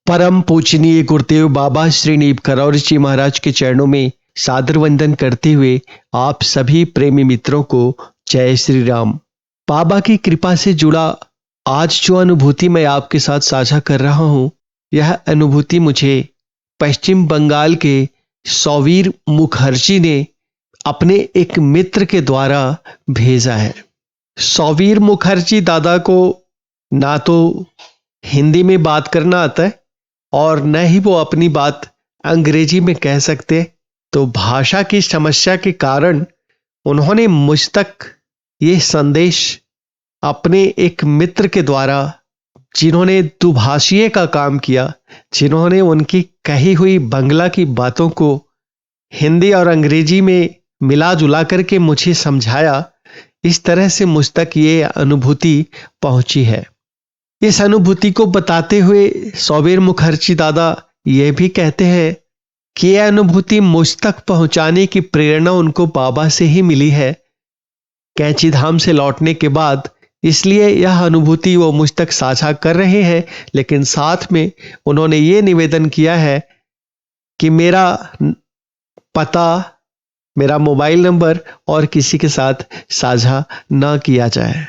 परम पूजनीय गुरुदेव बाबा श्री नीब करौरी जी महाराज के चरणों में सादर वंदन करते हुए आप सभी प्रेमी मित्रों को जय श्री राम। बाबा की कृपा से जुड़ा आज जो अनुभूति मैं आपके साथ साझा कर रहा हूं, यह अनुभूति मुझे पश्चिम बंगाल के सौवीर मुखर्जी ने अपने एक मित्र के द्वारा भेजा है। सौवीर मुखर्जी दादा को ना तो हिंदी में बात करना आता है और न ही वो अपनी बात अंग्रेजी में कह सकते, तो भाषा की समस्या के कारण उन्होंने मुझ तक ये संदेश अपने एक मित्र के द्वारा, जिन्होंने दुभाषीय का काम किया, जिन्होंने उनकी कही हुई बंगला की बातों को हिंदी और अंग्रेजी में मिला जुला करके मुझे समझाया, इस तरह से मुझ तक ये अनुभूति पहुंची है। इस अनुभूति को बताते हुए सौवीर मुखर्जी दादा ये भी कहते हैं कि यह अनुभूति मुझ तक पहुंचाने की प्रेरणा उनको बाबा से ही मिली है कैंची धाम से लौटने के बाद, इसलिए यह अनुभूति वो मुझ तक साझा कर रहे हैं। लेकिन साथ में उन्होंने ये निवेदन किया है कि मेरा पता, मेरा मोबाइल नंबर और किसी के साथ साझा ना किया जाए।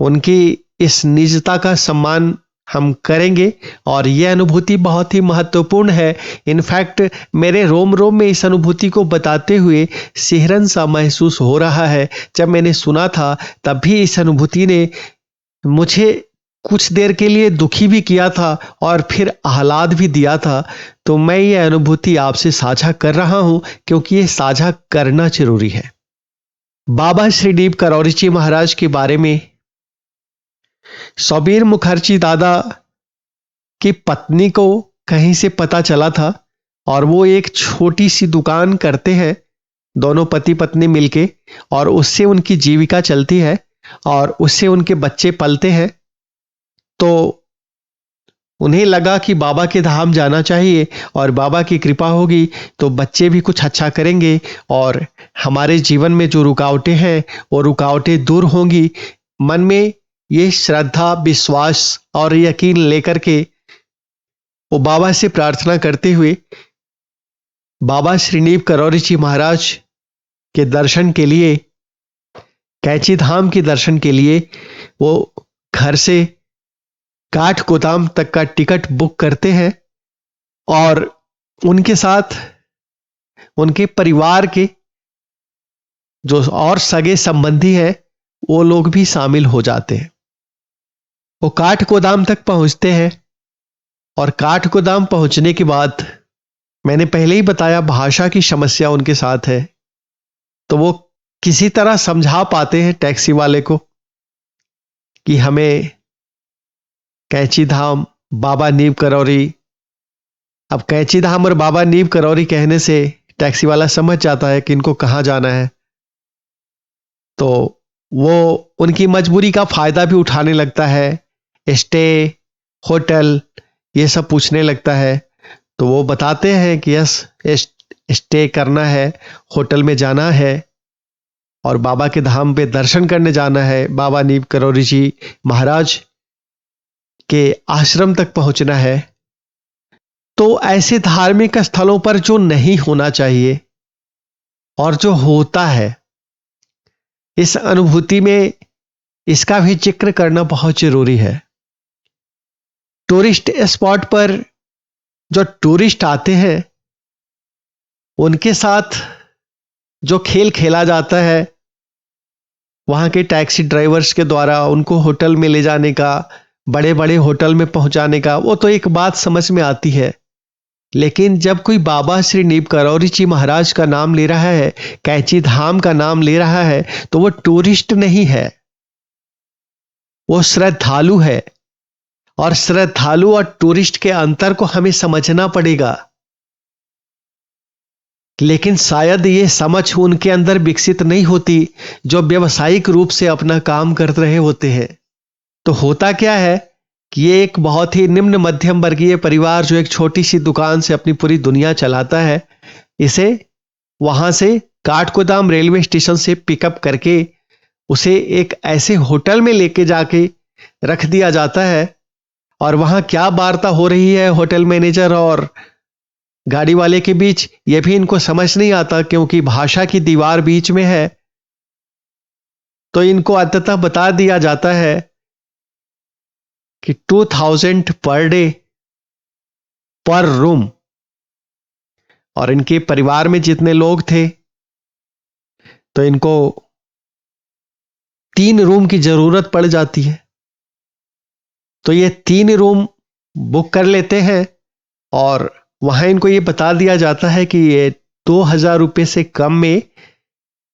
उनकी इस निजता का सम्मान हम करेंगे और यह अनुभूति बहुत ही महत्वपूर्ण है। इनफैक्ट मेरे रोम रोम में इस अनुभूति को बताते हुए सिहरन सा महसूस हो रहा है। जब मैंने सुना था तब भी इस अनुभूति ने मुझे कुछ देर के लिए दुखी भी किया था और फिर आह्लाद भी दिया था। तो मैं ये अनुभूति आपसे साझा कर रहा हूं क्योंकि ये साझा करना जरूरी है। बाबा श्री नीब करौरी जी महाराज के बारे में सौवीर मुखर्जी दादा की पत्नी को कहीं से पता चला था और वो एक छोटी सी दुकान करते हैं, दोनों पति पत्नी मिलके, और उससे उनकी जीविका चलती है और उससे उनके बच्चे पलते हैं। तो उन्हें लगा कि बाबा के धाम जाना चाहिए और बाबा की कृपा होगी तो बच्चे भी कुछ अच्छा करेंगे और हमारे जीवन में जो रुकावटें हैं वो रुकावटें दूर होंगी। मन में ये श्रद्धा, विश्वास और यकीन लेकर के वो बाबा से प्रार्थना करते हुए बाबा श्री नीब करौरी जी महाराज के दर्शन के लिए, कैंची धाम के दर्शन के लिए वो घर से काठगोदाम तक का टिकट बुक करते हैं और उनके साथ उनके परिवार के जो और सगे संबंधी हैं वो लोग भी शामिल हो जाते हैं। वो काठगोदाम तक पहुंचते हैं और काठगोदाम पहुंचने के बाद, मैंने पहले ही बताया भाषा की समस्या उनके साथ है, तो वो किसी तरह समझा पाते हैं टैक्सी वाले को कि हमें कैंची धाम बाबा नीब करौरी। अब कैंची धाम और बाबा नीब करौरी कहने से टैक्सी वाला समझ जाता है कि इनको कहां जाना है, तो वो उनकी मजबूरी का फायदा भी उठाने लगता है। स्टे, होटल, ये सब पूछने लगता है। तो वो बताते हैं कि यस, स्टे करना है, होटल में जाना है और बाबा के धाम पे दर्शन करने जाना है, बाबा नीब करौरी जी महाराज के आश्रम तक पहुंचना है। तो ऐसे धार्मिक स्थलों पर जो नहीं होना चाहिए और जो होता है, इस अनुभूति में इसका भी जिक्र करना बहुत जरूरी है। टूरिस्ट स्पॉट पर जो टूरिस्ट आते हैं उनके साथ जो खेल खेला जाता है वहां के टैक्सी ड्राइवर्स के द्वारा उनको होटल में ले जाने का, बड़े बड़े होटल में पहुंचाने का, वो तो एक बात समझ में आती है। लेकिन जब कोई बाबा श्री नीब करौरी जी महाराज का नाम ले रहा है, कैंची धाम का नाम ले रहा है, तो वो टूरिस्ट नहीं है, वो श्रद्धालु है। और श्रद्धालु और टूरिस्ट के अंतर को हमें समझना पड़ेगा। लेकिन शायद ये समझ उनके अंदर विकसित नहीं होती जो व्यवसायिक रूप से अपना काम कर रहे होते हैं। तो होता क्या है कि ये एक बहुत ही निम्न मध्यम वर्गीय परिवार जो एक छोटी सी दुकान से अपनी पूरी दुनिया चलाता है, इसे वहां से काठगोदाम रेलवे स्टेशन से पिकअप करके उसे एक ऐसे होटल में लेके जाके रख दिया जाता है और वहां क्या वार्ता हो रही है होटल मैनेजर और गाड़ी वाले के बीच, यह भी इनको समझ नहीं आता, क्योंकि भाषा की दीवार बीच में है। तो इनको अंततः बता दिया जाता है कि 2000 पर डे पर रूम। और इनके परिवार में जितने लोग थे, तो इनको 3 रूम की जरूरत पड़ जाती है। तो ये 3 रूम बुक कर लेते हैं और वहां इनको ये बता दिया जाता है कि ये 2000 रुपये से कम में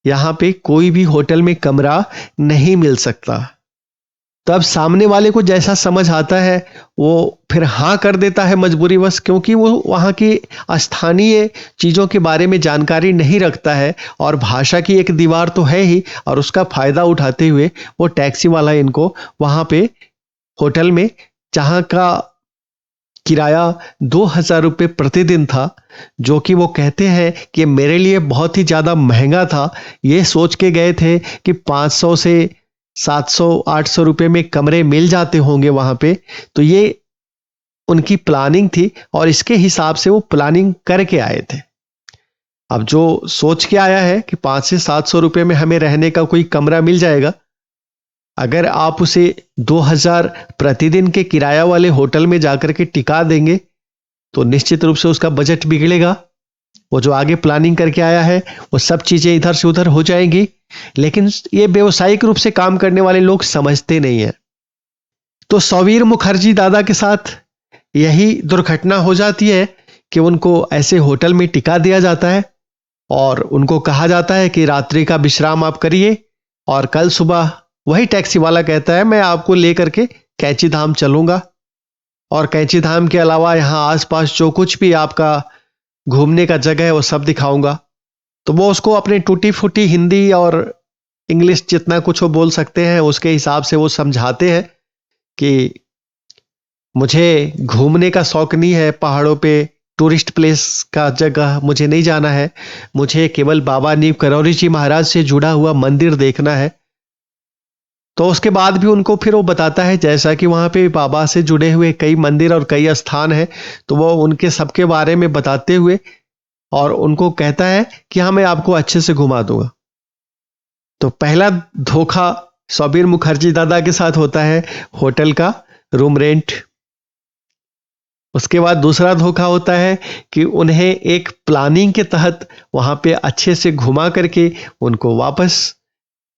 यहां पे कोई भी होटल में कमरा नहीं मिल सकता। तब सामने वाले को जैसा समझ आता है वो फिर हाँ कर देता है मजबूरीवश, क्योंकि वो वहाँ की स्थानीय चीज़ों के बारे में जानकारी नहीं रखता है और भाषा की एक दीवार तो है ही, और उसका फायदा उठाते हुए वो टैक्सी वाला इनको वहाँ पे होटल में, जहाँ का किराया 2000 रुपये प्रतिदिन था, जो कि वो कहते हैं कि मेरे लिए बहुत ही ज़्यादा महंगा था, ये सोच के गए थे कि 500 से 700-800 रुपये में कमरे मिल जाते होंगे वहां पे। तो ये उनकी प्लानिंग थी और इसके हिसाब से वो प्लानिंग करके आए थे। अब जो सोच के आया है कि 500 से 700 रुपये में हमें रहने का कोई कमरा मिल जाएगा, अगर आप उसे 2000 प्रतिदिन के किराया वाले होटल में जाकर के टिका देंगे तो निश्चित रूप से उसका बजट बिगड़ेगा। वो जो आगे प्लानिंग करके आया है वो सब चीजें इधर से उधर हो जाएंगी। लेकिन ये व्यवसायिक रूप से काम करने वाले लोग समझते नहीं है। तो सौवीर मुखर्जी दादा के साथ यही दुर्घटना हो जाती है कि उनको ऐसे होटल में टिका दिया जाता है और उनको कहा जाता है कि रात्रि का विश्राम आप करिए और कल सुबह वही टैक्सी वाला कहता है मैं आपको लेकर के कैंची धाम चलूंगा और कैंची धाम के अलावा यहाँ आसपास जो कुछ भी आपका घूमने का जगह है वो सब दिखाऊंगा। तो वो उसको अपने टूटी फूटी हिंदी और इंग्लिश जितना कुछ वो बोल सकते हैं उसके हिसाब से वो समझाते हैं कि मुझे घूमने का शौक नहीं है, पहाड़ों पे टूरिस्ट प्लेस का जगह मुझे नहीं जाना है, मुझे केवल बाबा नीम करौरी जी महाराज से जुड़ा हुआ मंदिर देखना है। तो उसके बाद भी उनको फिर वो बताता है, जैसा कि वहाँ पे बाबा से जुड़े हुए कई मंदिर और कई स्थान हैं, तो वो उनके सबके बारे में बताते हुए और उनको कहता है कि हाँ मैं आपको अच्छे से घुमा दूंगा। तो पहला धोखा सौबीर मुखर्जी दादा के साथ होता है होटल का रूम रेंट। उसके बाद दूसरा धोखा होता है कि उन्हें एक प्लानिंग के तहत वहां पे अच्छे से घुमा करके उनको वापस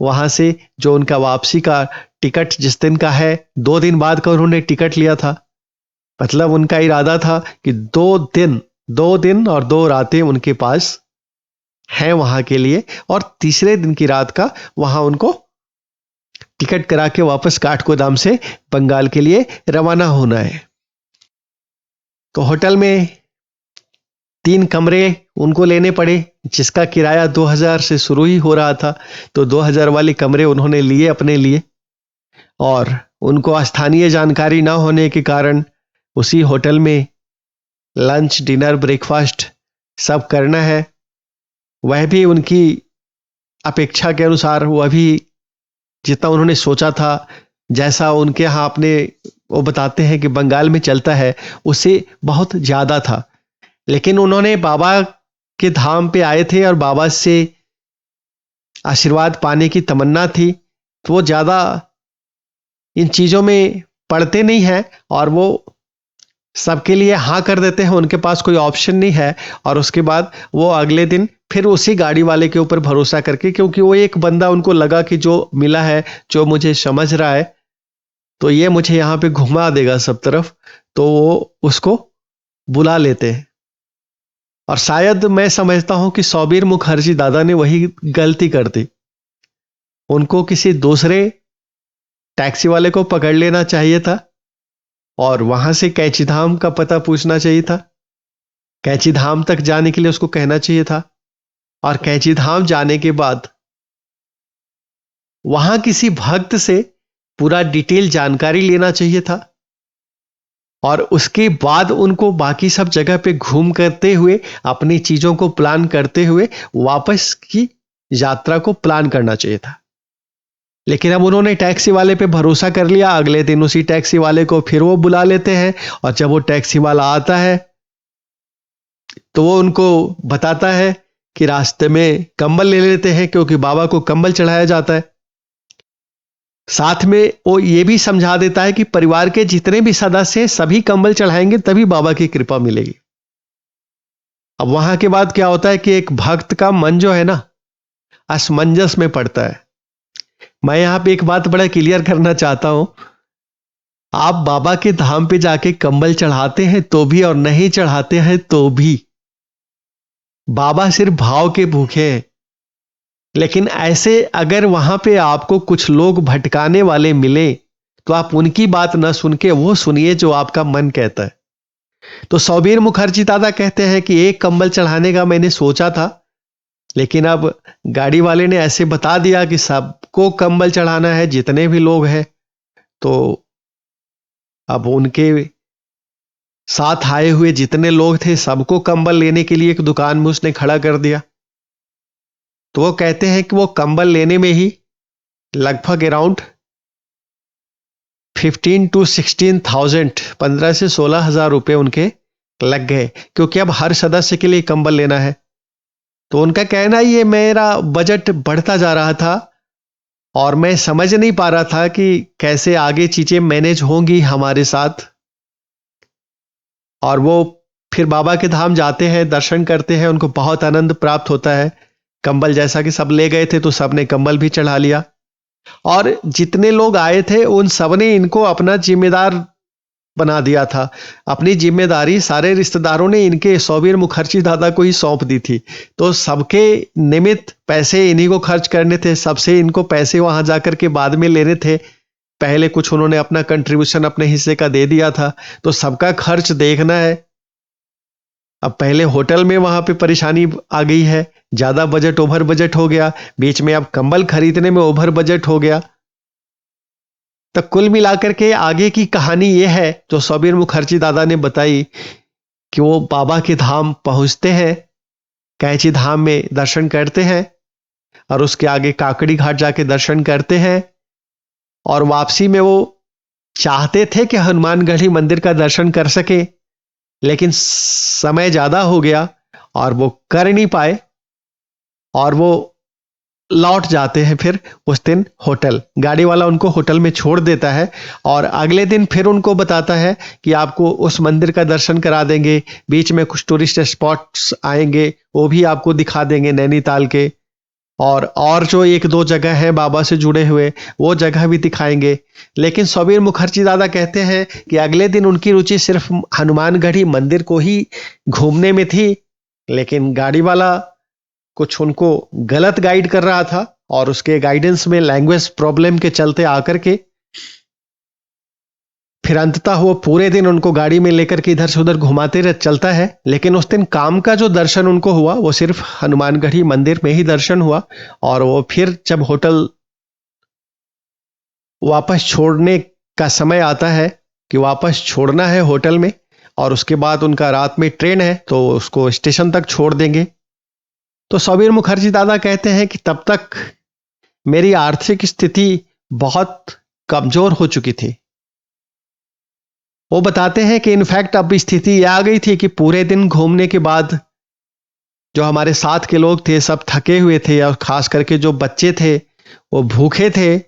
वहां से जो उनका वापसी का टिकट जिस दिन का है 2 दिन बाद का उन्होंने टिकट लिया था। मतलब उनका इरादा था कि 2 दिन और 2 रातें उनके पास हैं वहां के लिए और तीसरे दिन की रात का वहां उनको टिकट करा के वापस काठगोदाम से बंगाल के लिए रवाना होना है। तो होटल में 3 कमरे उनको लेने पड़े जिसका किराया 2000 से शुरू ही हो रहा था। तो 2000 वाले कमरे उन्होंने लिए अपने लिए और उनको स्थानीय जानकारी ना होने के कारण उसी होटल में लंच डिनर ब्रेकफास्ट सब करना है। वह भी उनकी अपेक्षा के अनुसार, वह भी जितना उन्होंने सोचा था, जैसा उनके यहाँ अपने वो बताते हैं कि बंगाल में चलता है, उससे बहुत ज्यादा था। लेकिन उन्होंने बाबा के धाम पे आए थे और बाबा से आशीर्वाद पाने की तमन्ना थी, तो वो ज्यादा इन चीजों में पड़ते नहीं है और वो सबके लिए हाँ कर देते हैं, उनके पास कोई ऑप्शन नहीं है। और उसके बाद वो अगले दिन फिर उसी गाड़ी वाले के ऊपर भरोसा करके, क्योंकि वो एक बंदा उनको लगा कि जो मिला है, जो मुझे समझ रहा है, तो ये मुझे यहाँ पे घुमा देगा सब तरफ, तो वो उसको बुला लेते हैं। और शायद मैं समझता हूं कि सौबीर मुखर्जी दादा ने वही गलती कर दी। उनको किसी दूसरे टैक्सी वाले को पकड़ लेना चाहिए था और वहां से कैंची धाम का पता पूछना चाहिए था। कैंची धाम तक जाने के लिए उसको कहना चाहिए था और कैंची धाम जाने के बाद वहां किसी भक्त से पूरा डिटेल जानकारी लेना चाहिए था और उसके बाद उनको बाकी सब जगह पे घूम करते हुए अपनी चीजों को प्लान करते हुए वापस की यात्रा को प्लान करना चाहिए था। लेकिन अब उन्होंने टैक्सी वाले पे भरोसा कर लिया। अगले दिन उसी टैक्सी वाले को फिर वो बुला लेते हैं, और जब वो टैक्सी वाला आता है तो वो उनको बताता है कि रास्ते में कंबल ले लेते हैं, क्योंकि बाबा को कंबल चढ़ाया जाता है। साथ में वो ये भी समझा देता है कि परिवार के जितने भी सदस्य हैं सभी कंबल चढ़ाएंगे तभी बाबा की कृपा मिलेगी। अब वहां के बाद क्या होता है कि एक भक्त का मन जो है ना, असमंजस में पड़ता है। मैं यहां पे एक बात बड़ा क्लियर करना चाहता हूं। आप बाबा के धाम पे जाके कंबल चढ़ाते हैं तो भी और नहीं चढ़ाते हैं तो भी बाबा सिर्फ भाव के भूखे हैं। लेकिन ऐसे अगर वहां पे आपको कुछ लोग भटकाने वाले मिले तो आप उनकी बात न सुन के वो सुनिए जो आपका मन कहता है। तो सौबीर मुखर्जी दादा कहते हैं कि एक कंबल चढ़ाने का मैंने सोचा था, लेकिन अब गाड़ी वाले ने ऐसे बता दिया कि सबको कंबल चढ़ाना है जितने भी लोग हैं। तो अब उनके साथ आए हुए जितने लोग थे सबको कंबल लेने के लिए एक दुकान में उसने खड़ा कर दिया। तो वो कहते हैं कि वो कंबल लेने में ही लगभग अराउंड 15 to 16,000, 15 से 16,000 रुपए उनके लग गए, क्योंकि अब हर सदस्य के लिए कंबल लेना है। तो उनका कहना ये मेरा बजट बढ़ता जा रहा था और मैं समझ नहीं पा रहा था कि कैसे आगे चीजें मैनेज होंगी हमारे साथ। और वो फिर बाबा के धाम जाते हैं, दर्शन करते हैं, उनको बहुत आनंद प्राप्त होता है। कंबल जैसा कि सब ले गए थे तो सबने कंबल भी चढ़ा लिया, और जितने लोग आए थे उन सबने इनको अपना जिम्मेदार बना दिया था। अपनी जिम्मेदारी सारे रिश्तेदारों ने इनके सौबीर मुखर्जी दादा को ही सौंप दी थी। तो सबके निमित्त पैसे इन्हीं को खर्च करने थे, सबसे इनको पैसे वहां जाकर के बाद में लेने थे। पहले कुछ उन्होंने अपना कंट्रीब्यूशन अपने हिस्से का दे दिया था, तो सबका खर्च देखना है। अब पहले होटल में वहां पे परेशानी आ गई है, ज्यादा बजट ओवर बजट हो गया, बीच में अब कंबल खरीदने में ओवर बजट हो गया। तो कुल मिलाकर के आगे की कहानी यह है जो सौबीर मुखर्जी दादा ने बताई कि वो बाबा के धाम पहुंचते हैं, कैंची धाम में दर्शन करते हैं, और उसके आगे काकड़ी घाट जाके दर्शन करते हैं। और वापसी में वो चाहते थे कि हनुमानगढ़ी मंदिर का दर्शन कर सके, लेकिन समय ज्यादा हो गया और वो कर नहीं पाए, और वो लौट जाते हैं फिर उस दिन होटल। गाड़ी वाला उनको होटल में छोड़ देता है और अगले दिन फिर उनको बताता है कि आपको उस मंदिर का दर्शन करा देंगे, बीच में कुछ टूरिस्ट स्पॉट्स आएंगे वो भी आपको दिखा देंगे नैनीताल के, और जो एक दो जगह है बाबा से जुड़े हुए वो जगह भी दिखाएंगे। लेकिन सौबीर मुखर्जी दादा कहते हैं कि अगले दिन उनकी रुचि सिर्फ हनुमानगढ़ी मंदिर को ही घूमने में थी, लेकिन गाड़ी वाला कुछ उनको गलत गाइड कर रहा था, और उसके गाइडेंस में लैंग्वेज प्रॉब्लम के चलते आकर के फिर अंततः वो पूरे दिन उनको गाड़ी में लेकर के इधर से उधर घुमाते रह चलता है। लेकिन उस दिन काम का जो दर्शन उनको हुआ वो सिर्फ हनुमानगढ़ी मंदिर में ही दर्शन हुआ, और वो फिर जब होटल वापस छोड़ने का समय आता है कि वापस छोड़ना है होटल में, और उसके बाद उनका रात में ट्रेन है तो उसको स्टेशन तक छोड़ देंगे। तो सौबीर मुखर्जी दादा कहते हैं कि तब तक मेरी आर्थिक स्थिति बहुत कमजोर हो चुकी थी। वो बताते हैं कि इनफैक्ट अब स्थिति यह आ गई थी कि पूरे दिन घूमने के बाद जो हमारे साथ के लोग थे सब थके हुए थे, और खास करके जो बच्चे थे वो भूखे थे,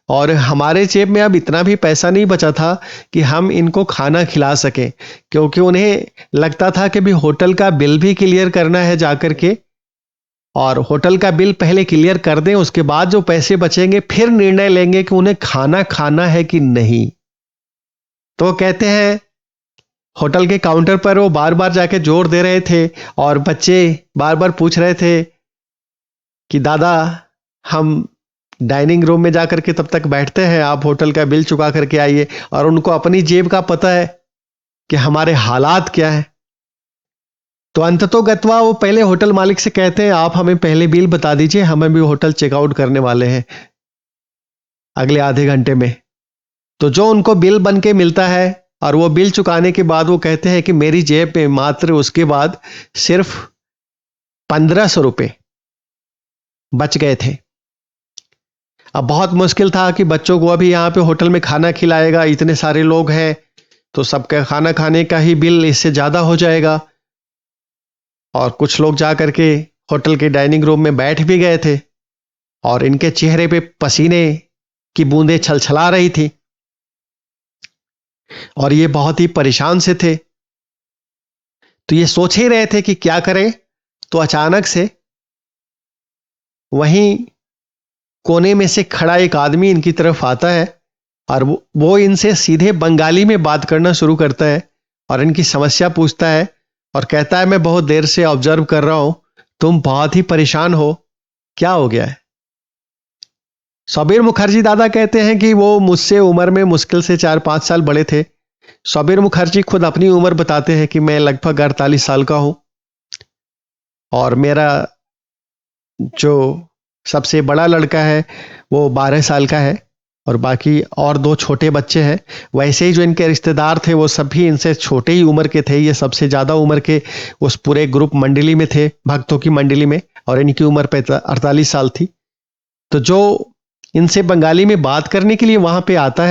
और हमारे जेब में अब इतना भी पैसा नहीं बचा था कि हम इनको खाना खिला सकें, क्योंकि उन्हें लगता था कि भी होटल का बिल भी क्लियर करना है जाकर के, और होटल का बिल पहले क्लियर कर दें, उसके बाद जो पैसे बचेंगे फिर निर्णय लेंगे कि उन्हें खाना खाना है कि नहीं। तो वो कहते हैं होटल के काउंटर पर वो बार बार जाके जोर दे रहे थे, और बच्चे बार बार पूछ रहे थे कि दादा हम डाइनिंग रूम में जाकर के तब तक बैठते हैं, आप होटल का बिल चुका करके आइए। और उनको अपनी जेब का पता है कि हमारे हालात क्या है। तो अंततोगत्वा वो पहले होटल मालिक से कहते हैं आप हमें पहले बिल बता दीजिए, हमें भी होटल चेकआउट करने वाले हैं अगले आधे घंटे में। तो जो उनको बिल बन के मिलता है, और वो बिल चुकाने के बाद वो कहते हैं कि मेरी जेब में मात्र उसके बाद सिर्फ 1,500 रुपए बच गए थे। अब बहुत मुश्किल था कि बच्चों को अभी यहाँ पे होटल में खाना खिलाएगा, इतने सारे लोग हैं तो सबका खाना खाने का ही बिल इससे ज़्यादा हो जाएगा। और कुछ लोग जा करके होटल के डाइनिंग रूम में बैठ भी गए थे और इनके चेहरे पे पसीने की बूंदें छलछला रही थी और ये बहुत ही परेशान से थे। तो ये सोच ही रहे थे कि क्या करें, तो अचानक से वहीं कोने में से खड़ा एक आदमी इनकी तरफ आता है और वो इनसे सीधे बंगाली में बात करना शुरू करता है और इनकी समस्या पूछता है और कहता है, मैं बहुत देर से ऑब्जर्व कर रहा हूं, तुम बहुत ही परेशान हो, क्या हो गया है? सबीर मुखर्जी दादा कहते हैं कि वो मुझसे उम्र में मुश्किल से 4-5 साल बड़े थे। सबीर मुखर्जी खुद अपनी उम्र बताते हैं कि मैं लगभग 48 साल का हूं और मेरा जो सबसे बड़ा लड़का है वो 12 साल का है और बाकी और 2 छोटे बच्चे हैं। वैसे ही जो इनके रिश्तेदार थे वो सभी इनसे छोटे ही उम्र के थे। ये सबसे ज़्यादा उम्र के उस पूरे ग्रुप मंडली में थे, भक्तों की मंडली में, और इनकी उम्र 48 साल थी। तो जो इनसे बंगाली में बात करने के लिए वहां पे आता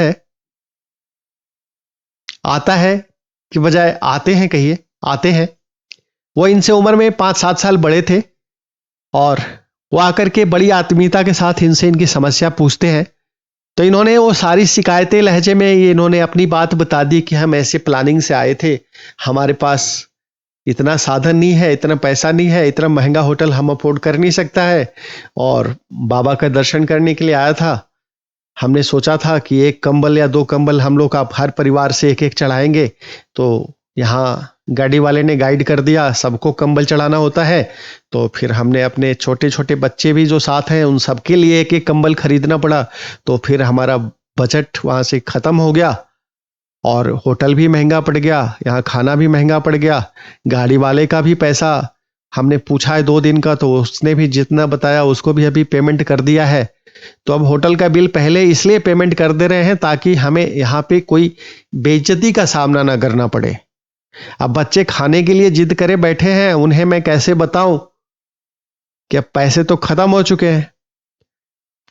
है कि बजाय आते हैं, कहिए आते हैं, वो इनसे उम्र में 5-7 साल बड़े थे और वो आकर के बड़ी आत्मीयता के साथ इनसे इनकी समस्या पूछते हैं। तो इन्होंने वो सारी शिकायतें लहजे में ये इन्होंने अपनी बात बता दी कि हम ऐसे प्लानिंग से आए थे, हमारे पास इतना साधन नहीं है, इतना पैसा नहीं है, इतना महंगा होटल हम अफोर्ड कर नहीं सकता है और बाबा का दर्शन करने के लिए आया था। हमने सोचा था कि 1 कंबल या 2 कंबल हम लोग आप हर परिवार से एक एक चढ़ाएंगे। तो यहाँ गाड़ी वाले ने गाइड कर दिया, सबको कंबल चढ़ाना होता है। तो फिर हमने अपने छोटे छोटे बच्चे भी जो साथ हैं उन सबके लिए एक एक कंबल खरीदना पड़ा। तो फिर हमारा बजट वहाँ से ख़त्म हो गया और होटल भी महंगा पड़ गया, यहाँ खाना भी महंगा पड़ गया, गाड़ी वाले का भी पैसा हमने पूछा है 2 दिन का, तो उसने भी जितना बताया उसको भी अभी पेमेंट कर दिया है। तो अब होटल का बिल पहले इसलिए पेमेंट कर दे रहे हैं ताकि हमें यहाँ पे कोई बेइज्जती का सामना ना करना पड़े। अब बच्चे खाने के लिए जिद करे बैठे हैं, उन्हें मैं कैसे बताऊं कि अब पैसे तो खत्म हो चुके हैं।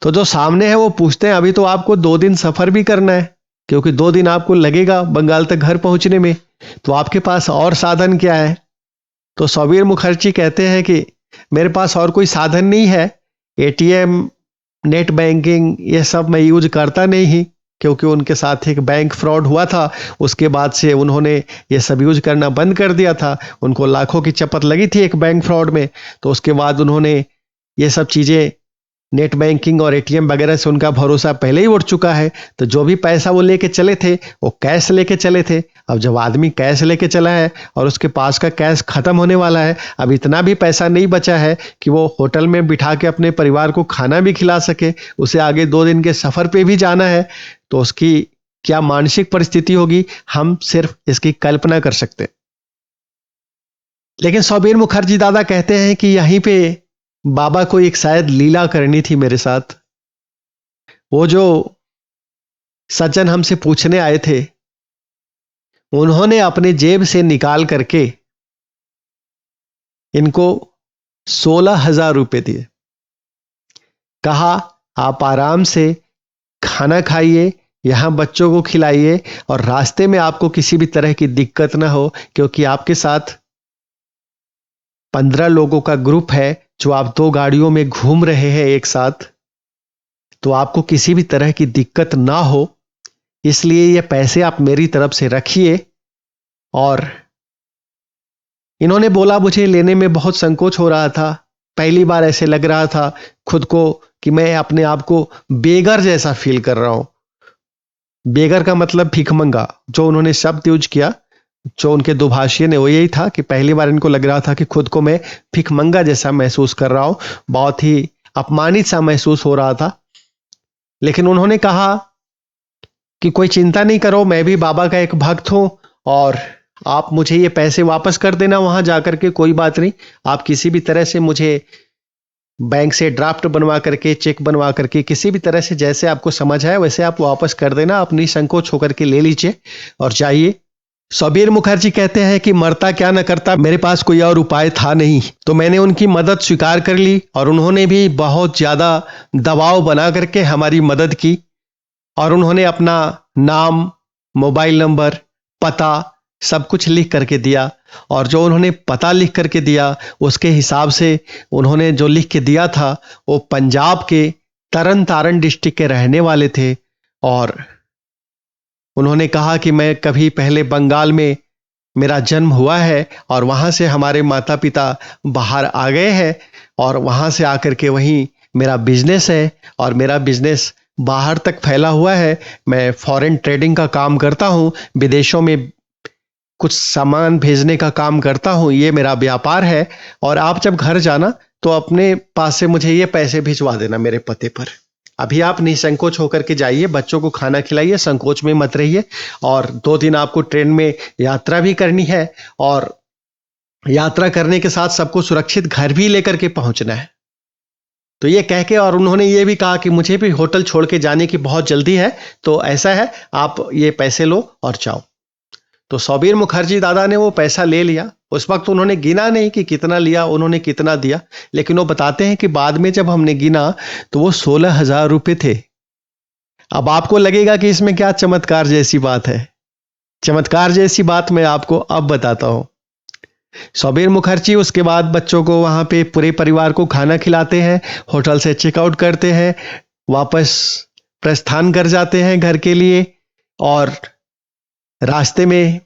तो जो सामने है वो पूछते हैं, अभी तो आपको 2 दिन सफर भी करना है क्योंकि 2 दिन आपको लगेगा बंगाल तक घर पहुंचने में, तो आपके पास और साधन क्या है? तो सबीर मुखर्जी कहते हैं कि मेरे पास और कोई साधन नहीं है, एटीएम, नेट बैंकिंग ये सब मैं यूज करता नहीं ही, क्योंकि उनके साथ एक बैंक फ्रॉड हुआ था। उसके बाद से उन्होंने ये सब यूज करना बंद कर दिया था। उनको लाखों की चपत लगी थी एक बैंक फ्रॉड में, तो उसके बाद उन्होंने ये सब चीज़ें, नेट बैंकिंग और एटीएम वगैरह से उनका भरोसा पहले ही उठ चुका है। तो जो भी पैसा वो लेके चले थे वो कैश लेके चले थे। अब जब आदमी कैश लेके चला है और उसके पास का कैश खत्म होने वाला है, अब इतना भी पैसा नहीं बचा है कि वो होटल में बिठा के अपने परिवार को खाना भी खिला सके, उसे आगे 2 दिन के सफर पे भी जाना है, तो उसकी क्या मानसिक परिस्थिति होगी हम सिर्फ इसकी कल्पना कर सकते। लेकिन सबीर मुखर्जी दादा कहते हैं कि यहीं पे बाबा को एक शायद लीला करनी थी मेरे साथ। वो जो सज्जन हमसे पूछने आए थे उन्होंने अपने जेब से निकाल करके इनको 16,000 रुपए दिए। कहा आप आराम से खाना खाइए, यहां बच्चों को खिलाइए और रास्ते में आपको किसी भी तरह की दिक्कत ना हो, क्योंकि आपके साथ 15 लोगों का ग्रुप है जो आप 2 गाड़ियों में घूम रहे हैं एक साथ, तो आपको किसी भी तरह की दिक्कत ना हो, इसलिए ये पैसे आप मेरी तरफ से रखिए। और इन्होंने बोला, मुझे लेने में बहुत संकोच हो रहा था, पहली बार ऐसे लग रहा था खुद को कि मैं अपने आप को बेगर जैसा फील कर रहा हूं। बेगर का मतलब भिखमंगा, जो उन्होंने शब्द यूज किया, जो उनके दुभाषी ने, वो यही था कि पहली बार इनको लग रहा था कि खुद को मैं भिखमंगा जैसा महसूस कर रहा हूं, बहुत ही अपमानित सा महसूस हो रहा था। लेकिन उन्होंने कहा कि कोई चिंता नहीं करो, मैं भी बाबा का एक भक्त हूं और आप मुझे ये पैसे वापस कर देना वहां जाकर के, कोई बात नहीं, आप किसी भी तरह से मुझे बैंक से ड्राफ्ट बनवा करके, चेक बनवा करके, किसी भी तरह से जैसे आपको समझ आए वैसे आप वापस कर देना, आप निसंकोच होकर के ले लीजिए और जाइए। सबीर मुखर्जी कहते हैं कि मरता क्या न करता, मेरे पास कोई और उपाय था नहीं, तो मैंने उनकी मदद स्वीकार कर ली और उन्होंने भी बहुत ज़्यादा दबाव बना करके हमारी मदद की और उन्होंने अपना नाम, मोबाइल नंबर, पता सब कुछ लिख करके दिया और जो उन्होंने पता लिख करके दिया उसके हिसाब से उन्होंने जो लिख के दिया था वो पंजाब के तरन तारण डिस्ट्रिक्ट के रहने वाले थे और उन्होंने कहा कि मैं कभी पहले बंगाल में मेरा जन्म हुआ है और वहाँ से हमारे माता पिता बाहर आ गए हैं और वहाँ से आकर के वहीं मेरा बिजनेस है और मेरा बिजनेस बाहर तक फैला हुआ है। मैं फॉरेन ट्रेडिंग का काम करता हूँ, विदेशों में कुछ सामान भेजने का काम करता हूँ, ये मेरा व्यापार है और आप जब घर जाना तो अपने पास से मुझे ये पैसे भिजवा देना मेरे पते पर। अभी आप निसंकोच होकर के जाइए, बच्चों को खाना खिलाइए, संकोच में मत रहिए और 2 दिन आपको ट्रेन में यात्रा भी करनी है और यात्रा करने के साथ सबको सुरक्षित घर भी लेकर के पहुंचना है। तो ये कह के और उन्होंने ये भी कहा कि मुझे भी होटल छोड़ के जाने की बहुत जल्दी है, तो ऐसा है आप ये पैसे लो और जाओ। तो सबीर मुखर्जी दादा ने वो पैसा ले लिया। उस वक्त उन्होंने गिना नहीं कि कितना लिया, उन्होंने कितना दिया, लेकिन वो बताते हैं कि बाद में जब हमने गिना तो वो 16,000 रुपए थे। अब आपको लगेगा कि इसमें क्या चमत्कार जैसी बात है। चमत्कार जैसी बात मैं आपको अब बताता हूं। सबीर मुखर्जी उसके बाद बच्चों को वहां पे पूरे परिवार को खाना खिलाते हैं, होटल से चेकआउट करते हैं, वापस प्रस्थान कर जाते हैं घर के लिए और रास्ते में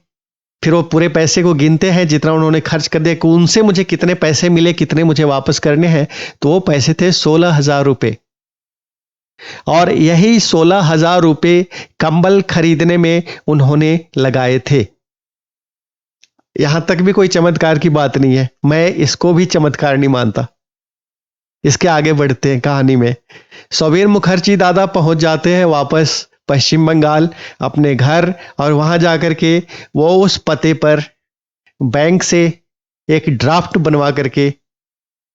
फिर वो पूरे पैसे को गिनते हैं जितना उन्होंने खर्च कर दिया कि उनसे मुझे कितने पैसे मिले, कितने मुझे वापस करने हैं। तो वो पैसे थे 16,000 रुपए और यही 16,000 रुपए कंबल खरीदने में उन्होंने लगाए थे। यहां तक भी कोई चमत्कार की बात नहीं है, मैं इसको भी चमत्कार नहीं मानता। इसके आगे बढ़ते हैं कहानी में। सबीर मुखर्जी दादा पहुंच जाते हैं वापस पश्चिम बंगाल अपने घर और वहां जाकर के वो उस पते पर बैंक से एक ड्राफ्ट बनवा करके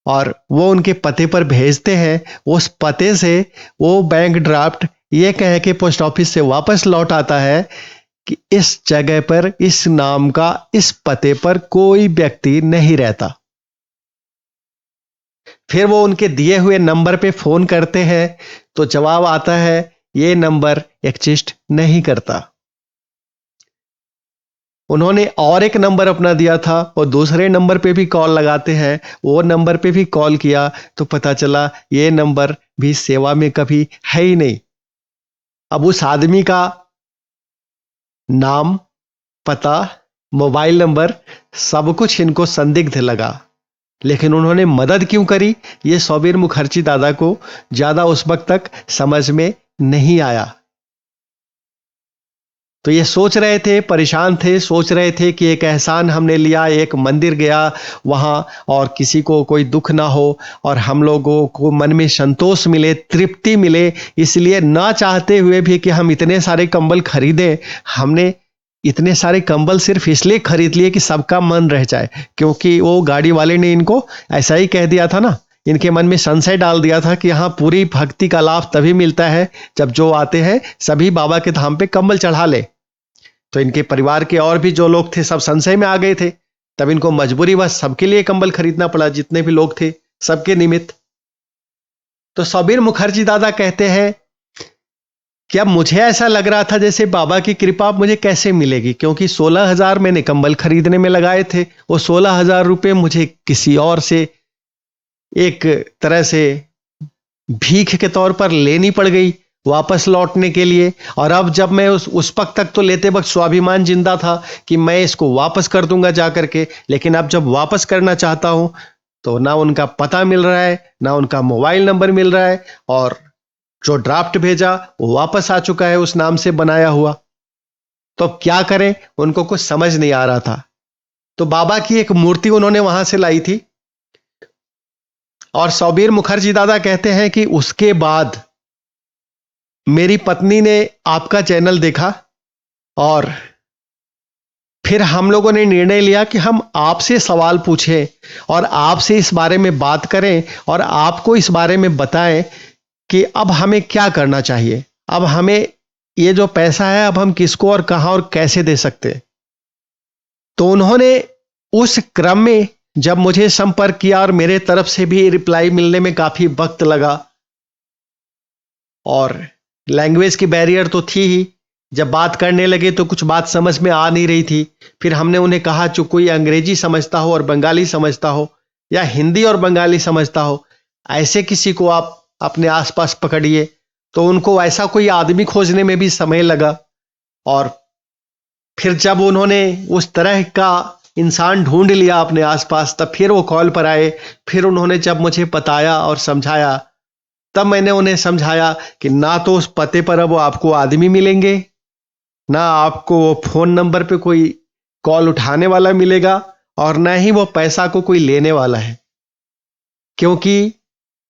और वो उनके पते पर भेजते हैं। उस पते से वो बैंक ड्राफ्ट ये कह के पोस्ट ऑफिस से वापस लौट आता है कि इस जगह पर, इस नाम का, इस पते पर कोई व्यक्ति नहीं रहता। फिर वो उनके दिए हुए नंबर पे फोन करते हैं तो जवाब आता है ये नंबर एग्जिस्ट नहीं करता। उन्होंने और एक नंबर अपना दिया था और दूसरे नंबर पे भी कॉल लगाते हैं, वो नंबर पे भी कॉल किया तो पता चला ये नंबर भी सेवा में कभी है ही नहीं। अब उस आदमी का नाम, पता, मोबाइल नंबर सब कुछ इनको संदिग्ध लगा, लेकिन उन्होंने मदद क्यों करी ये सबीर मुखर्जी दादा को ज्यादा उस वक्त तक समझ में नहीं आया। तो ये सोच रहे थे, परेशान थे, सोच रहे थे कि एक एहसान हमने लिया, एक मंदिर गया वहां और किसी को कोई दुख ना हो और हम लोगों को मन में संतोष मिले, तृप्ति मिले, इसलिए ना चाहते हुए भी कि हम इतने सारे कंबल खरीदें। हमने इतने सारे कंबल सिर्फ इसलिए खरीद लिए कि सबका मन रह जाए, क्योंकि वो गाड़ी वाले ने इनको ऐसा ही कह दिया था ना, इनके मन में संशय डाल दिया था कि यहाँ पूरी भक्ति का लाभ तभी मिलता है जब जो आते हैं सभी बाबा के धाम पे कंबल चढ़ा ले। तो इनके परिवार के और भी जो लोग थे सब संशय में आ गए थे, तब इनको मजबूरी बस सबके लिए कंबल खरीदना पड़ा, जितने भी लोग थे सबके निमित्त। तो सबीर मुखर्जी दादा कहते हैं कि अब मुझे ऐसा लग रहा था जैसे बाबा की कृपा मुझे कैसे मिलेगी, क्योंकि 16,000 मैंने कंबल खरीदने में लगाए थे, वो 16,000 रुपए मुझे किसी और से एक तरह से भीख के तौर पर लेनी पड़ गई वापस लौटने के लिए। और अब जब मैं उस वक्त तक तो लेते वक्त स्वाभिमान जिंदा था कि मैं इसको वापस कर दूंगा जा करके, लेकिन अब जब वापस करना चाहता हूं तो ना उनका पता मिल रहा है, ना उनका मोबाइल नंबर मिल रहा है और जो ड्राफ्ट भेजा वो वापस आ चुका है उस नाम से बनाया हुआ। तो क्या करें, उनको कुछ समझ नहीं आ रहा था। तो बाबा की एक मूर्ति उन्होंने वहां से लाई थी और सबीर मुखर्जी दादा कहते हैं कि उसके बाद मेरी पत्नी ने आपका चैनल देखा और फिर हम लोगों ने निर्णय लिया कि हम आपसे सवाल पूछें और आपसे इस बारे में बात करें और आपको इस बारे में बताएं कि अब हमें क्या करना चाहिए, अब हमें ये जो पैसा है अब हम किसको और कहां और कैसे दे सकते हैं। तो उन्होंने उस क्रम में जब मुझे संपर्क किया और मेरे तरफ से भी रिप्लाई मिलने में काफी वक्त लगा, और लैंग्वेज की बैरियर तो थी ही, जब बात करने लगे तो कुछ बात समझ में आ नहीं रही थी। फिर हमने उन्हें कहा जो कोई अंग्रेजी समझता हो और बंगाली समझता हो, या हिंदी और बंगाली समझता हो, ऐसे किसी को आप अपने आसपास पकड़िए। तो उनको ऐसा कोई आदमी खोजने में भी समय लगा, और फिर जब उन्होंने उस तरह का इंसान ढूंढ लिया अपने आसपास, तब फिर वो कॉल पर आए। फिर उन्होंने जब मुझे बताया और समझाया, तब मैंने उन्हें समझाया कि ना तो उस पते पर अब वो आपको आदमी मिलेंगे, ना आपको वो फोन नंबर पे कोई कॉल उठाने वाला मिलेगा, और ना ही वो पैसा को कोई लेने वाला है। क्योंकि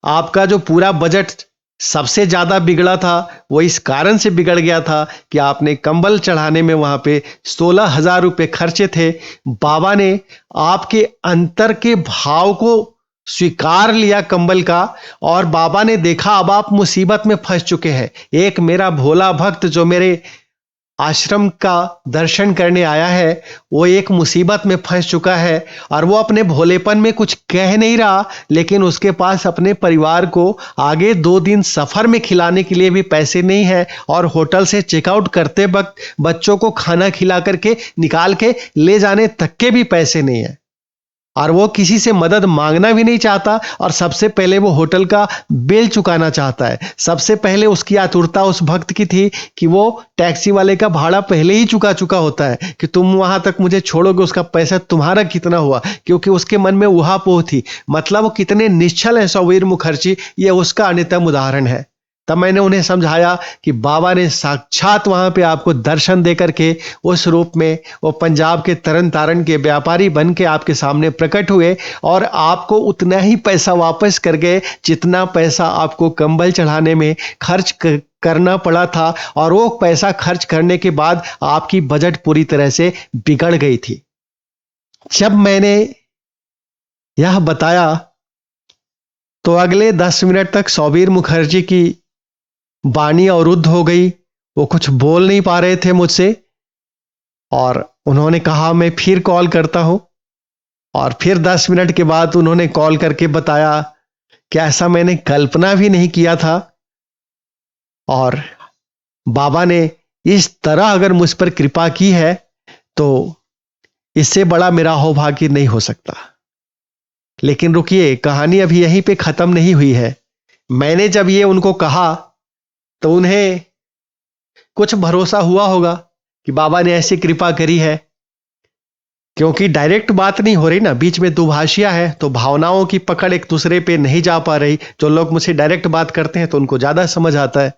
आपका जो पूरा बजट सबसे ज्यादा बिगड़ा था, वो इस कारण से बिगड़ गया था कि आपने कंबल चढ़ाने में वहां पे 16,000 रुपए खर्चे थे। बाबा ने आपके अंतर के भाव को स्वीकार लिया कंबल का, और बाबा ने देखा अब आप मुसीबत में फंस चुके हैं। एक मेरा भोला भक्त जो मेरे आश्रम का दर्शन करने आया है, वो एक मुसीबत में फंस चुका है, और वो अपने भोलेपन में कुछ कह नहीं रहा, लेकिन उसके पास अपने परिवार को आगे 2 दिन सफर में खिलाने के लिए भी पैसे नहीं है, और होटल से चेकआउट करते वक्त बच्चों को खाना खिला करके निकाल के ले जाने तक के भी पैसे नहीं है, और वो किसी से मदद मांगना भी नहीं चाहता। और सबसे पहले वो होटल का बिल चुकाना चाहता है। सबसे पहले उसकी आतुरता उस भक्त की थी कि वो टैक्सी वाले का भाड़ा पहले ही चुका होता है कि तुम वहां तक मुझे छोड़ोगे, उसका पैसा तुम्हारा कितना हुआ, क्योंकि उसके मन में उहापोह थी। मतलब वो कितने निश्चल है सौवीर मुखर्जी, ये उसका अन्यतम उदाहरण है। तब मैंने उन्हें समझाया कि बाबा ने साक्षात वहां पे आपको दर्शन दे करके उस रूप में वो पंजाब के तरन तारण के व्यापारी बन के आपके सामने प्रकट हुए, और आपको उतना ही पैसा वापस कर गए जितना पैसा आपको कंबल चढ़ाने में खर्च करना पड़ा था। और वो पैसा खर्च करने के बाद आपकी बजट पूरी तरह से बिगड़ गई थी। जब मैंने यह बताया तो अगले 10 मिनट तक सौवीर मुखर्जी की वाणी अवरुद्ध हो गई। वो कुछ बोल नहीं पा रहे थे मुझसे, और उन्होंने कहा मैं फिर कॉल करता हूं। और फिर 10 मिनट के बाद उन्होंने कॉल करके बताया कि ऐसा मैंने कल्पना भी नहीं किया था, और बाबा ने इस तरह अगर मुझ पर कृपा की है तो इससे बड़ा मेरा सौभाग्य नहीं हो सकता। लेकिन रुकिए, कहानी अभी यहीं पे खत्म नहीं हुई है। मैंने जब ये उनको कहा तो उन्हें कुछ भरोसा हुआ होगा कि बाबा ने ऐसी कृपा करी है, क्योंकि डायरेक्ट बात नहीं हो रही ना, बीच में दुभाषिया है, तो भावनाओं की पकड़ एक दूसरे पे नहीं जा पा रही। जो लोग मुझसे डायरेक्ट बात करते हैं तो उनको ज्यादा समझ आता है।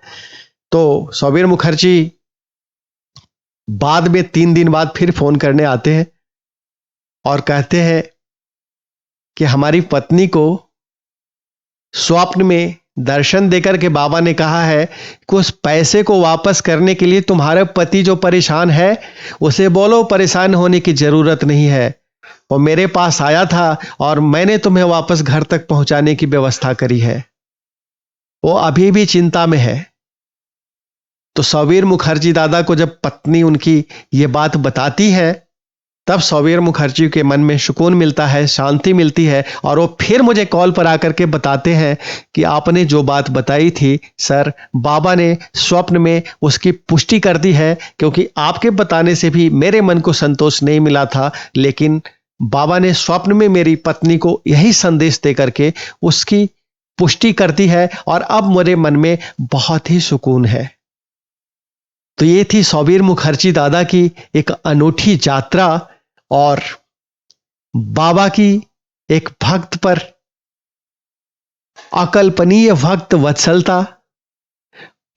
तो सौवीर मुखर्जी बाद में 3 दिन बाद फिर फोन करने आते हैं और कहते हैं कि हमारी पत्नी को स्वप्न में दर्शन देकर के बाबा ने कहा है कि उस पैसे को वापस करने के लिए तुम्हारे पति जो परेशान है उसे बोलो परेशान होने की जरूरत नहीं है। वो मेरे पास आया था और मैंने तुम्हें वापस घर तक पहुंचाने की व्यवस्था करी है। वो अभी भी चिंता में है। तो सौवीर मुखर्जी दादा को जब पत्नी उनकी ये बात बताती है, तब सौवीर मुखर्जी के मन में सुकून मिलता है, शांति मिलती है, और वो फिर मुझे कॉल पर आकर के बताते हैं कि आपने जो बात बताई थी सर, बाबा ने स्वप्न में उसकी पुष्टि कर दी है, क्योंकि आपके बताने से भी मेरे मन को संतोष नहीं मिला था, लेकिन बाबा ने स्वप्न में मेरी पत्नी को यही संदेश दे करके उसकी पुष्टि कर दी है, और अब मेरे मन में बहुत ही सुकून है। तो ये थी सौवीर मुखर्जी दादा की एक अनूठी यात्रा, और बाबा की एक भक्त पर अकल्पनीय भक्त वत्सलता,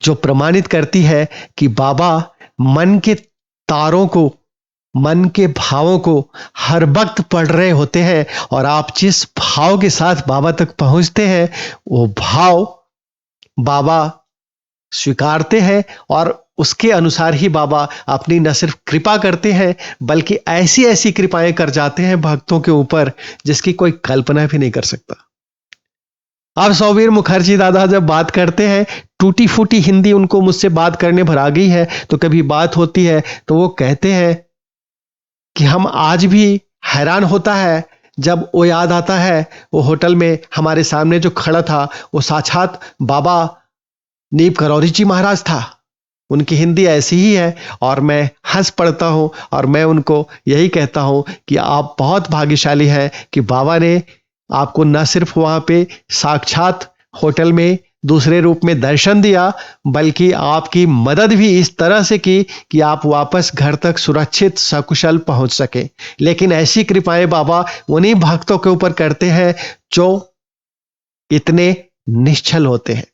जो प्रमाणित करती है कि बाबा मन के तारों को, मन के भावों को हर वक्त पढ़ रहे होते हैं, और आप जिस भाव के साथ बाबा तक पहुंचते हैं वो भाव बाबा स्वीकारते हैं, और उसके अनुसार ही बाबा अपनी न सिर्फ कृपा करते हैं बल्कि ऐसी ऐसी कृपाएं कर जाते हैं भक्तों के ऊपर जिसकी कोई कल्पना भी नहीं कर सकता। अब सौवीर मुखर्जी दादा जब बात करते हैं, टूटी फूटी हिंदी उनको मुझसे बात करने भर आ गई है, तो कभी बात होती है तो वो कहते हैं कि हम आज भी हैरान होता है जब वो याद आता है वो होटल में हमारे सामने जो खड़ा था वो साक्षात बाबा नीम करौरी जी महाराज था। उनकी हिंदी ऐसी ही है और मैं हंस पड़ता हूं और मैं उनको यही कहता हूं कि आप बहुत भाग्यशाली हैं कि बाबा ने आपको न सिर्फ वहां पे साक्षात होटल में दूसरे रूप में दर्शन दिया, बल्कि आपकी मदद भी इस तरह से की कि आप वापस घर तक सुरक्षित सकुशल पहुंच सके। लेकिन ऐसी कृपाएं बाबा उन्हीं भक्तों के ऊपर करते हैं जो इतने निश्चल होते हैं।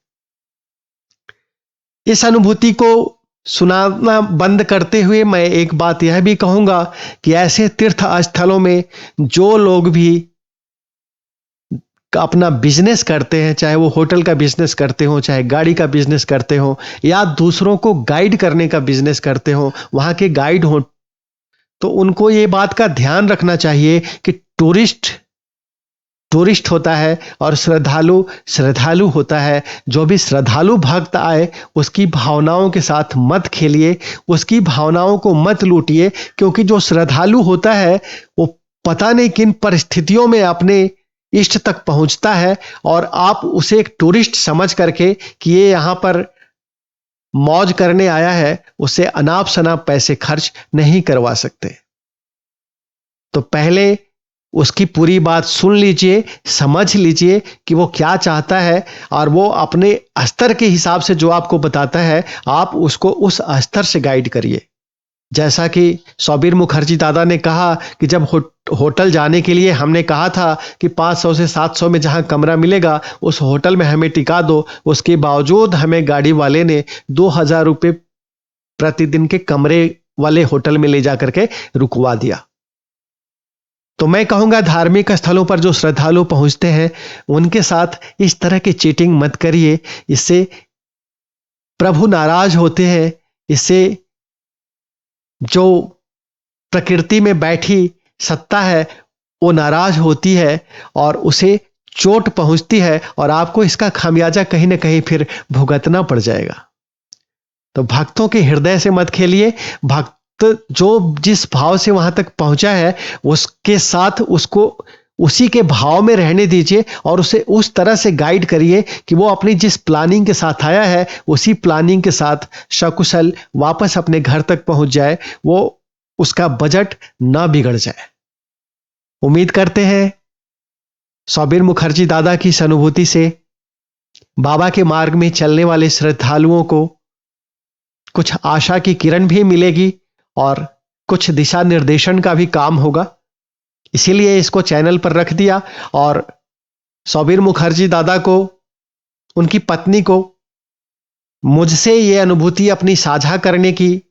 इस अनुभूति को सुनाना बंद करते हुए मैं एक बात यह भी कहूंगा कि ऐसे तीर्थ स्थलों में जो लोग भी अपना बिजनेस करते हैं, चाहे वो होटल का बिजनेस करते हो, चाहे गाड़ी का बिजनेस करते हो, या दूसरों को गाइड करने का बिजनेस करते हो, वहां के गाइड हो, तो उनको ये बात का ध्यान रखना चाहिए कि टूरिस्ट होता है और श्रद्धालु होता है। जो भी श्रद्धालु भक्त आए उसकी भावनाओं के साथ मत खेलिए, उसकी भावनाओं को मत लूटिए, क्योंकि जो श्रद्धालु होता है वो पता नहीं किन परिस्थितियों में अपने इष्ट तक पहुंचता है और आप उसे एक टूरिस्ट समझ करके कि ये यहां पर मौज करने आया है, उससे अनाप शनाप पैसे खर्च नहीं करवा सकते। तो पहले उसकी पूरी बात सुन लीजिए, समझ लीजिए कि वो क्या चाहता है और वो अपने स्तर के हिसाब से जो आपको बताता है आप उसको उस स्तर से गाइड करिए। जैसा कि सौबीर मुखर्जी दादा ने कहा कि जब होटल जाने के लिए हमने कहा था कि 500 से 700 में जहां कमरा मिलेगा उस होटल में हमें टिका दो, उसके बावजूद हमें गाड़ी वाले ने 2000 रुपये प्रतिदिन के कमरे वाले होटल में ले जाकर के रुकवा दिया। तो मैं कहूंगा धार्मिक स्थलों पर जो श्रद्धालु पहुंचते हैं उनके साथ इस तरह की चीटिंग मत करिए, इससे प्रभु नाराज होते हैं, इससे जो प्रकृति में बैठी सत्ता है वो नाराज होती है और उसे चोट पहुंचती है और आपको इसका खामियाजा कहीं ना कहीं फिर भुगतना पड़ जाएगा। तो भक्तों के हृदय से मत खेलिए, भक्त जो जिस भाव से वहां तक पहुंचा है उसके साथ उसको उसी के भाव में रहने दीजिए और उसे उस तरह से गाइड करिए कि वो अपनी जिस प्लानिंग के साथ आया है उसी प्लानिंग के साथ सकुशल वापस अपने घर तक पहुंच जाए, वो उसका बजट ना बिगड़ जाए। उम्मीद करते हैं सौबीर मुखर्जी दादा की इस अनुभूति से बाबा के मार्ग में चलने वाले श्रद्धालुओं को कुछ आशा की किरण भी मिलेगी और कुछ दिशा निर्देशन का भी काम होगा। इसीलिए इसको चैनल पर रख दिया और सौबीर मुखर्जी दादा को, उनकी पत्नी को मुझसे ये अनुभूति अपनी साझा करने की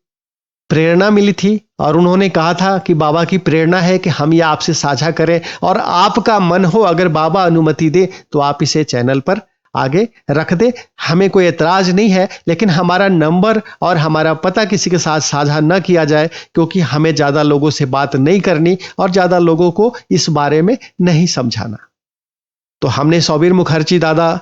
प्रेरणा मिली थी और उन्होंने कहा था कि बाबा की प्रेरणा है कि हम ये आपसे साझा करें और आपका मन हो, अगर बाबा अनुमति दे तो आप इसे चैनल पर आगे रख दे। हमें कोई एतराज नहीं है, लेकिन हमारा नंबर और हमारा पता किसी के साथ साझा न किया जाए, क्योंकि हमें ज्यादा लोगों से बात नहीं करनी और ज्यादा लोगों को इस बारे में नहीं समझाना। तो हमने सौबीर मुखर्जी दादा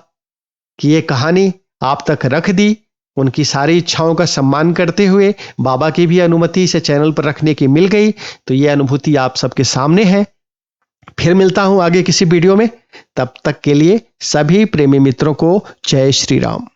की ये कहानी आप तक रख दी। उनकी सारी इच्छाओं का सम्मान करते हुए बाबा की भी अनुमति इसे चैनल पर रखने की मिल गई, तो ये अनुभूति आप सबके सामने है। फिर मिलता हूं आगे किसी वीडियो में, तब तक के लिए सभी प्रेमी मित्रों को जय श्री राम।